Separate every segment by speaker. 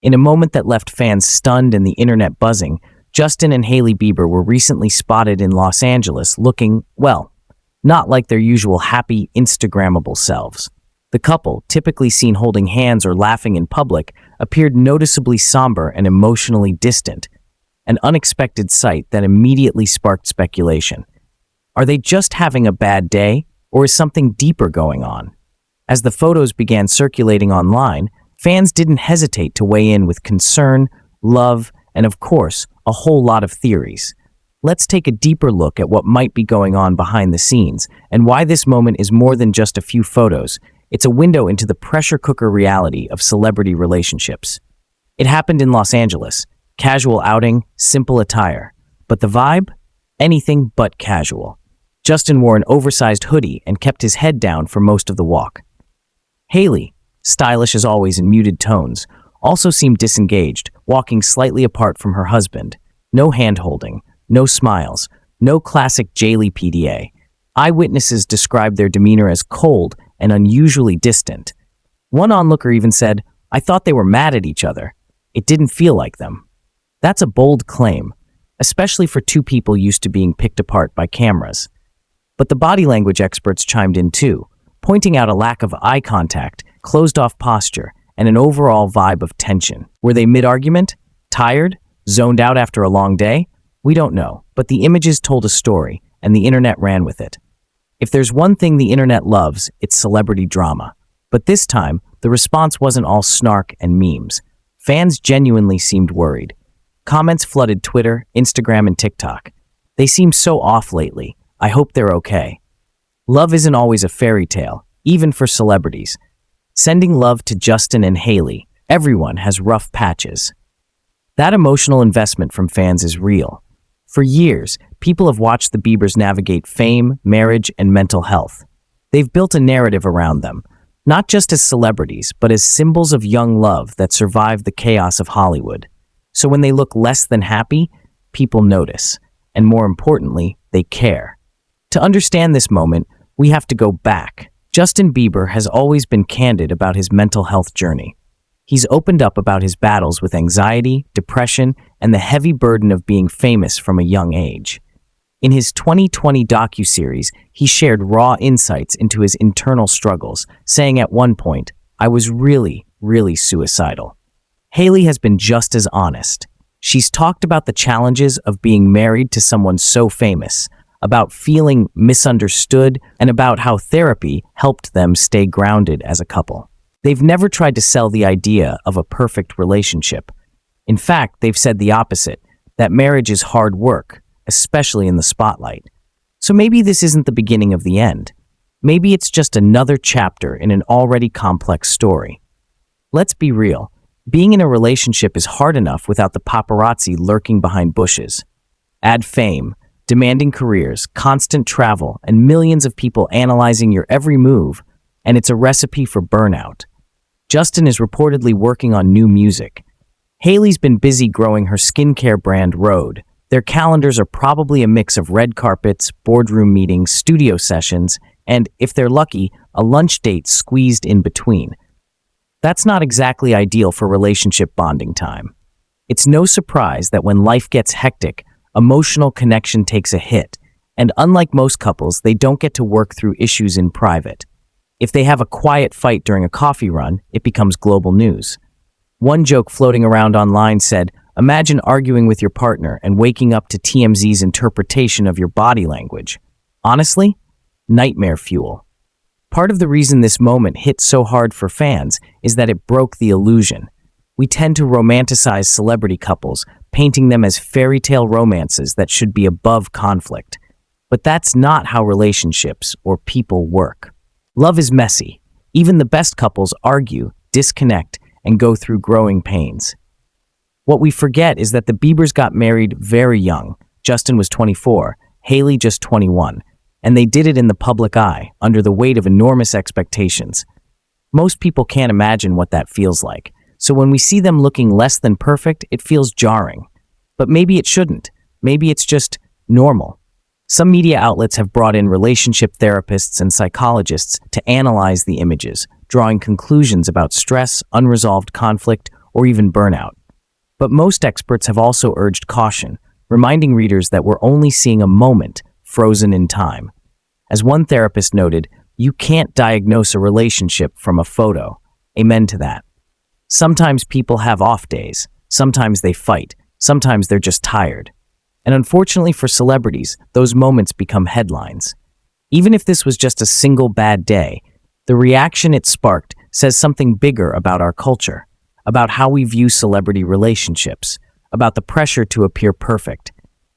Speaker 1: In a moment that left fans stunned and the internet buzzing, Justin and Hailey Bieber were recently spotted in Los Angeles looking, well, not like their usual happy, Instagrammable selves. The couple, typically seen holding hands or laughing in public, appeared noticeably somber and emotionally distant, an unexpected sight that immediately sparked speculation. Are they just having a bad day, or is something deeper going on? As the photos began circulating online, fans didn't hesitate to weigh in with concern, love, and of course, a whole lot of theories. Let's take a deeper look at what might be going on behind the scenes and why this moment is more than just a few photos. It's a window into the pressure cooker reality of celebrity relationships. It happened in Los Angeles. Casual outing, simple attire. But the vibe? Anything but casual. Justin wore an oversized hoodie and kept his head down for most of the walk. Hailey, stylish as always in muted tones, also seemed disengaged, walking slightly apart from her husband. No hand-holding, no smiles, no classic Jaylee PDA. Eyewitnesses described their demeanor as cold and unusually distant. One onlooker even said, "I thought they were mad at each other. It didn't feel like them." That's a bold claim, especially for two people used to being picked apart by cameras. But the body language experts chimed in too, pointing out a lack of eye contact, closed-off posture, and an overall vibe of tension. Were they mid-argument? Tired? Zoned out after a long day? We don't know, but the images told a story, and the internet ran with it. If there's one thing the internet loves, it's celebrity drama. But this time, the response wasn't all snark and memes. Fans genuinely seemed worried. Comments flooded Twitter, Instagram, and TikTok. "They seem so off lately. I hope they're okay." Love isn't always a fairy tale, even for celebrities. Sending love to Justin and Hailey. Everyone has rough patches. That emotional investment from fans is real. For years, people have watched the Biebers navigate fame, marriage, and mental health. They've built a narrative around them, not just as celebrities, but as symbols of young love that survive the chaos of Hollywood. So when they look less than happy, people notice. And more importantly, they care. To understand this moment, we have to go back. Justin Bieber has always been candid about his mental health journey. He's opened up about his battles with anxiety, depression, and the heavy burden of being famous from a young age. In his 2020 docuseries, he shared raw insights into his internal struggles, saying at one point, "I was really suicidal." Hailey has been just as honest. She's talked about the challenges of being married to someone so famous, about feeling misunderstood, and about how therapy helped them stay grounded as a couple. They've never tried to sell the idea of a perfect relationship. In fact, they've said the opposite, that marriage is hard work, especially in the spotlight. So maybe this isn't the beginning of the end. Maybe it's just another chapter in an already complex story. Let's be real. Being in a relationship is hard enough without the paparazzi lurking behind bushes. Add fame, demanding careers, constant travel, and millions of people analyzing your every move, and it's a recipe for burnout. Justin is reportedly working on new music. Hailey's been busy growing her skincare brand Rhode. Their calendars are probably a mix of red carpets, boardroom meetings, studio sessions, and, if they're lucky, a lunch date squeezed in between. That's not exactly ideal for relationship bonding time. It's no surprise that when life gets hectic, emotional connection takes a hit, and unlike most couples, they don't get to work through issues in private. If they have a quiet fight during a coffee run, it becomes global news. One joke floating around online said, "Imagine arguing with your partner and waking up to TMZ's interpretation of your body language." Honestly, nightmare fuel. Part of the reason this moment hit so hard for fans is that it broke the illusion. We tend to romanticize celebrity couples, painting them as fairy tale romances that should be above conflict. But that's not how relationships or people work. Love is messy. Even the best couples argue, disconnect, and go through growing pains. What we forget is that the Biebers got married very young. Justin was 24, Hailey just 21, and they did it in the public eye, under the weight of enormous expectations. Most people can't imagine what that feels like, so when we see them looking less than perfect, it feels jarring. But maybe it shouldn't. Maybe it's just normal. Some media outlets have brought in relationship therapists and psychologists to analyze the images, drawing conclusions about stress, unresolved conflict, or even burnout. But most experts have also urged caution, reminding readers that we're only seeing a moment frozen in time. As one therapist noted, you can't diagnose a relationship from a photo. Amen to that. Sometimes people have off days, sometimes they fight, sometimes they're just tired. And unfortunately for celebrities, those moments become headlines. Even if this was just a single bad day, the reaction it sparked says something bigger about our culture, about how we view celebrity relationships, about the pressure to appear perfect,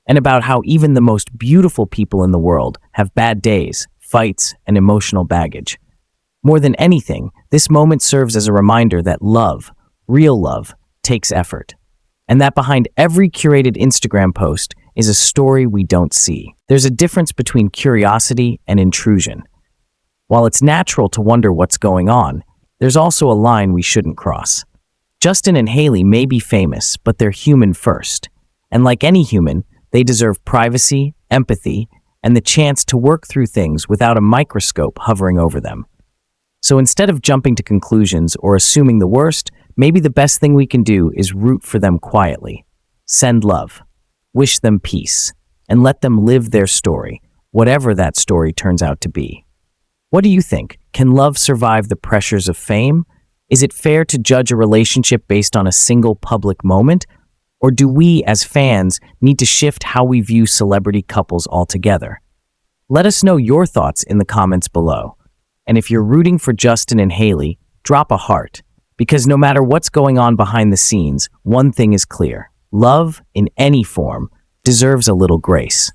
Speaker 1: and about how even the most beautiful people in the world have bad days, fights, and emotional baggage. More than anything, this moment serves as a reminder that love, real love, takes effort, and that behind every curated Instagram post is a story we don't see. There's a difference between curiosity and intrusion. While it's natural to wonder what's going on, there's also a line we shouldn't cross. Justin and Hailey may be famous, but they're human first. And like any human, they deserve privacy, empathy, and the chance to work through things without a microscope hovering over them. So instead of jumping to conclusions or assuming the worst, maybe the best thing we can do is root for them quietly. Send love, wish them peace, and let them live their story, whatever that story turns out to be. What do you think? Can love survive the pressures of fame? Is it fair to judge a relationship based on a single public moment? Or do we, as fans, need to shift how we view celebrity couples altogether? Let us know your thoughts in the comments below. And if you're rooting for Justin and Hailey, drop a heart. Because no matter what's going on behind the scenes, one thing is clear. Love, in any form, deserves a little grace.